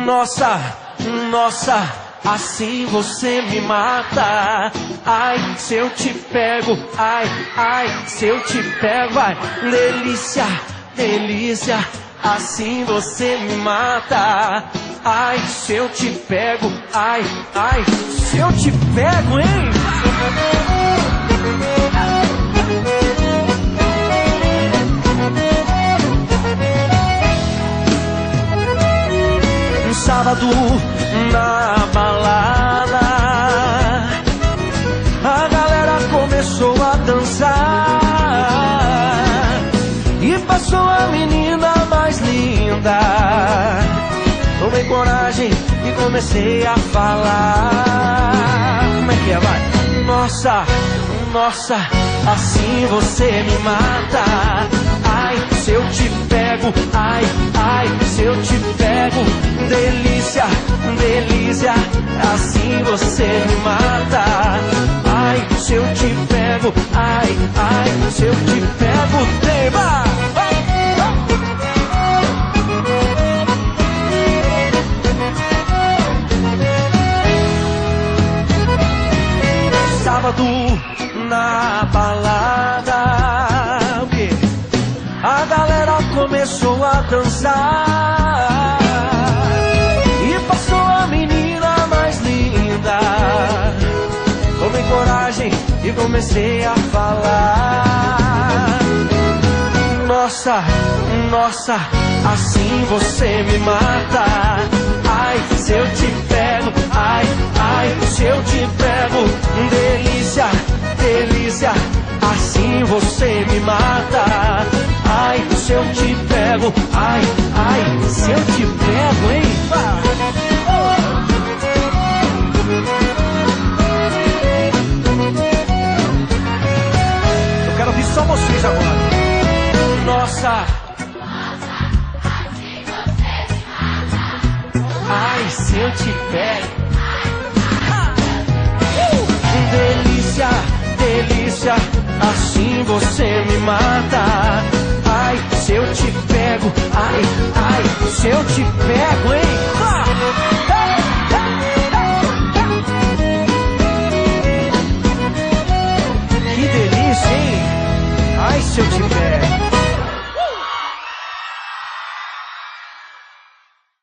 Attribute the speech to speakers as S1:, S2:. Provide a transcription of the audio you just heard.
S1: Nossa, nossa, assim você me mata. Ai, se eu te pego, ai, ai, se eu te pego, vai. Delícia, delícia, assim você me mata. Ai, se eu te pego, ai, ai, se eu te pego, hein? Um sábado na balada, a galera começou a dançar e passou a menina mais linda. Tomei coragem e comecei a falar. Como é que é, vai? Nossa, nossa, assim você me mata. Ai, se eu te pego, ai, ai, se eu te pego. Delícia, delícia, assim você me mata. Ai, se eu te pego, ai, ai, se eu te pego. Tema! Sábado na balada, o quê? A galera começou a dançar e passou a menina mais linda. Tomei coragem e comecei a falar. Nossa, nossa, assim você me mata. Ai, se eu te pego, ai, ai, se eu te pego. Delícia, delícia, assim você me mata. Ai, se eu te pego, ai, ai, se eu te pego, hein? Eu quero ouvir só vocês agora. Nossa, ai, se eu te pego. Delícia, delícia, assim você me mata. Ai, se eu te pego, ai, ai, se eu te pego, hein? Que delícia, hein? Ai, se eu te